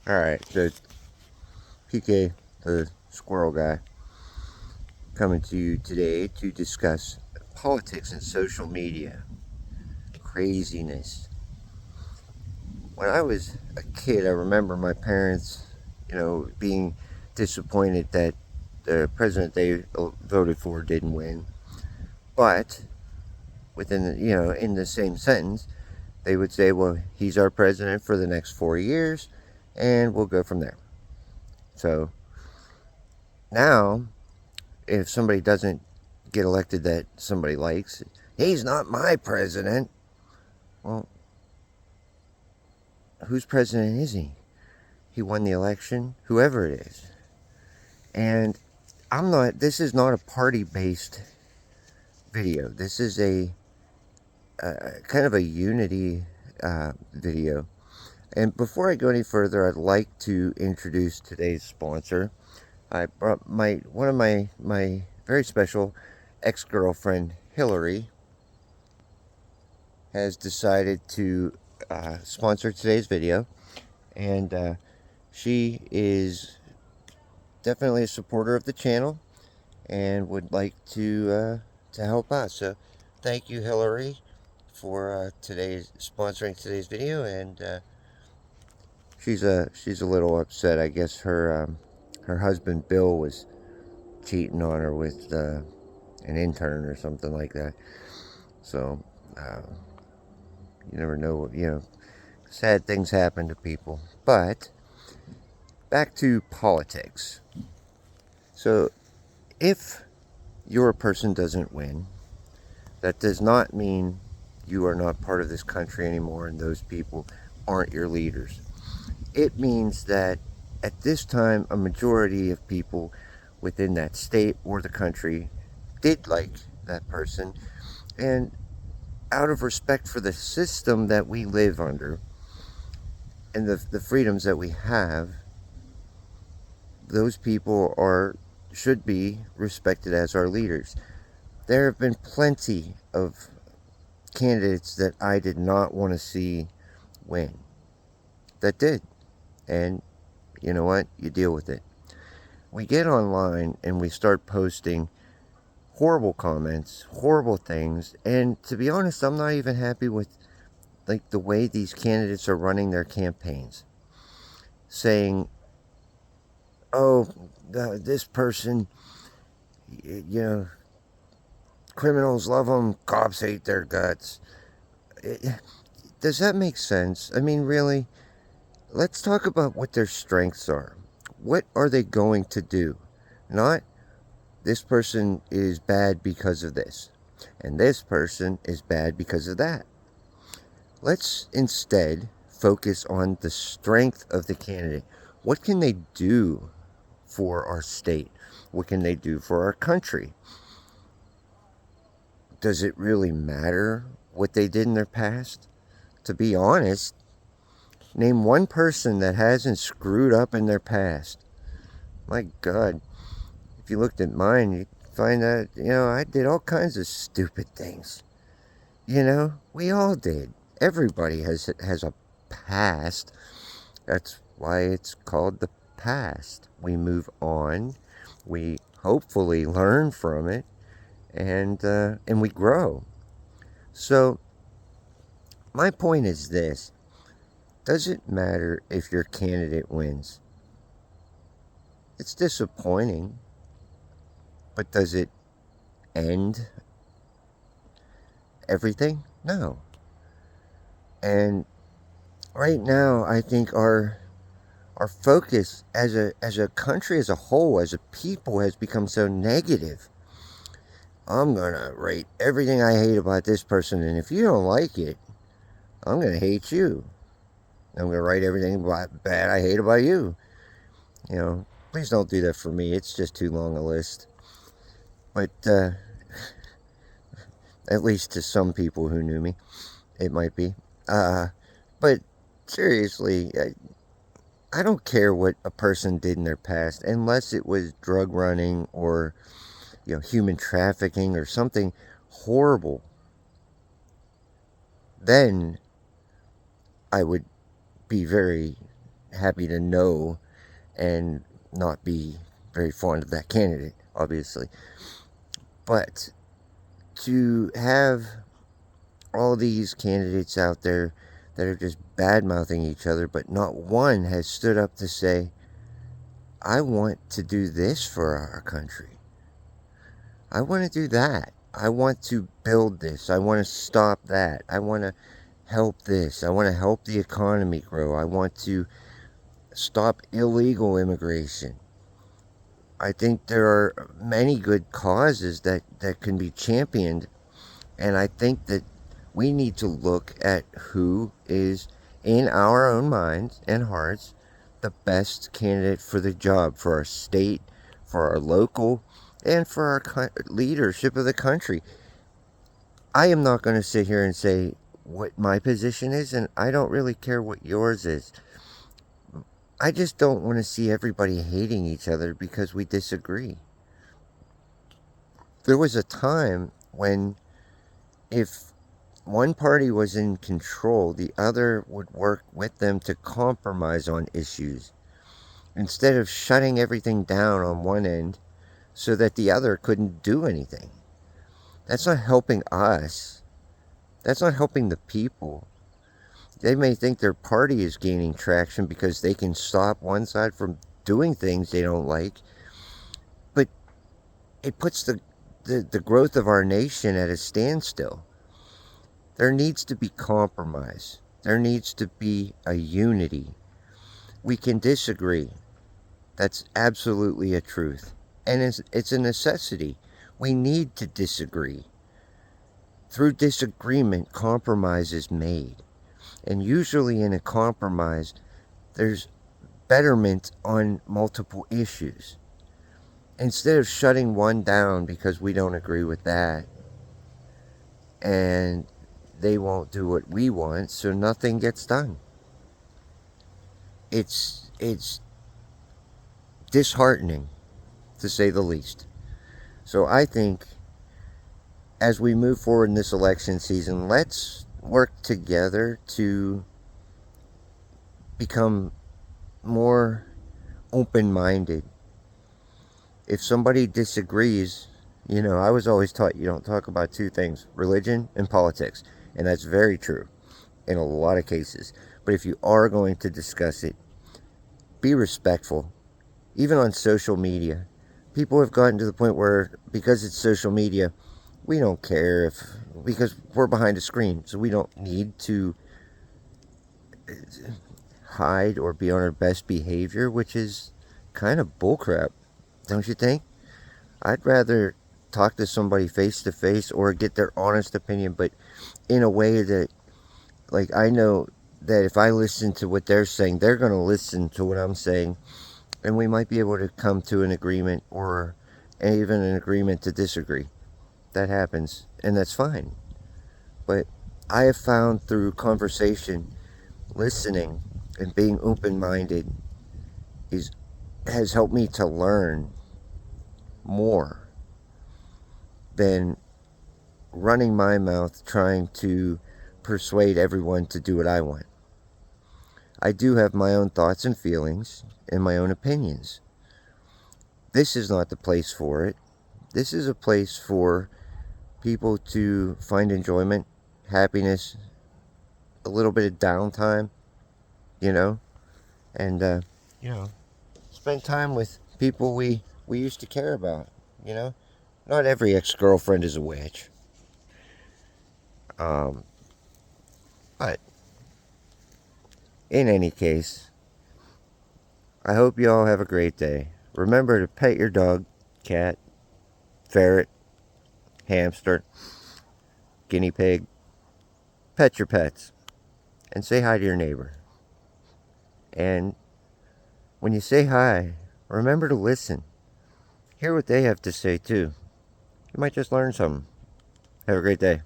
Alright, so PK, the squirrel guy, coming to you today to discuss politics and social media. Craziness. When I was a kid, I remember my parents, being disappointed that the president they voted for didn't win. But in the same sentence, they would say, well, he's our president for the next 4 years, and we'll go from there. So now, if somebody doesn't get elected that somebody likes, he's not my president. Well, whose president is he? He won the election, whoever it is. And this is not a party based video. This is a kind of a unity video. And before I go any further, I'd like to introduce today's sponsor. I brought one of my very special ex-girlfriend, Hillary, has decided to sponsor today's video, and she is definitely a supporter of the channel and would like to help out. So thank you, Hillary, for sponsoring today's video. And she's a little upset. I guess her husband Bill was cheating on her with an intern or something like that. So you never know. Sad things happen to people. But back to politics. So if your person doesn't win, that does not mean you are not part of this country anymore and those people aren't your leaders. It means that at this time, a majority of people within that state or the country did like that person, and out of respect for the system that we live under and the freedoms that we have, those people should be respected as our leaders. There have been plenty of candidates that I did not want to see win that did, and you know what? You deal with it. We get online and we start posting horrible comments, horrible things, and to be honest, I'm not even happy with the way these candidates are running their campaigns, saying, oh, this person, criminals love them, cops hate their guts. Does that make sense? I mean, really, let's talk about what their strengths are. What are they going to do? Not, this person is bad because of this, and this person is bad because of that. Let's instead focus on the strength of the candidate. What can they do for our state? What can they do for our country? Does it really matter what they did in their past? To be honest, name one person that hasn't screwed up in their past. My God, if you looked at mine, you'd find that, I did all kinds of stupid things. We all did. Everybody has a past. That's why it's called the past. We move on. We hopefully learn from it, and we grow. So my point is this: does it matter if your candidate wins? It's disappointing, but does it end everything? No. And right now, I think our focus as a country as a whole, as a people, has become so negative. I'm gonna rate everything I hate about this person, and if you don't like it, I'm gonna hate you. I'm gonna write everything bad I hate about you. Please don't do that for me. It's just too long a list. But at least to some people who knew me, it might be. But seriously, I don't care what a person did in their past, unless it was drug running or human trafficking or something horrible. Then I would be very happy to know and not be very fond of that candidate, obviously. But to have all these candidates out there that are just bad-mouthing each other, but not one has stood up to say, I want to do this for our country. I want to do that. I want to build this. I want to stop that. I want to help this. I want to help the economy grow. I want to stop illegal immigration. I think there are many good causes that can be championed, and I think that we need to look at who is, in our own minds and hearts, the best candidate for the job, for our state, for our local, and for our leadership of the country. I am not going to sit here and say what my position is, and I don't really care what yours is. I just don't want to see everybody hating each other because we disagree. There was a time when if one party was in control, the other would work with them to compromise on issues instead of shutting everything down on one end so that the other couldn't do anything. That's not helping us. That's not helping the people. They may think their party is gaining traction because they can stop one side from doing things they don't like, but it puts the growth of our nation at a standstill. There needs to be compromise. There needs to be a unity. We can disagree. That's absolutely a truth. And it's a necessity. We need to disagree. Through disagreement, compromise is made. And usually in a compromise, there's betterment on multiple issues. Instead of shutting one down because we don't agree with that, and they won't do what we want, so nothing gets done. It's disheartening, to say the least. So I think as we move forward in this election season, let's work together to become more open-minded. If somebody disagrees, I was always taught you don't talk about two things, religion and politics. And that's very true in a lot of cases. But if you are going to discuss it, be respectful. Even on social media, people have gotten to the point where, because it's social media, we don't care because we're behind a screen. So we don't need to hide or be on our best behavior, which is kind of bullcrap, don't you think? I'd rather talk to somebody face to face or get their honest opinion, but in a way that, like, I know that if I listen to what they're saying, they're going to listen to what I'm saying, and we might be able to come to an agreement, or even an agreement to disagree. That happens, and that's fine. But I have found through conversation, listening, and being open-minded has helped me to learn more than running my mouth trying to persuade everyone to do what I want. I do have my own thoughts and feelings and my own opinions. This is not the place for it. This is a place for people to find enjoyment, happiness, a little bit of downtime, and spend time with people we used to care about, Not every ex-girlfriend is a witch. But in any case, I hope you all have a great day. Remember to pet your dog, cat, ferret, hamster, guinea pig. Pet your pets. And say hi to your neighbor. And when you say hi, remember to listen. Hear what they have to say too. You might just learn something. Have a great day.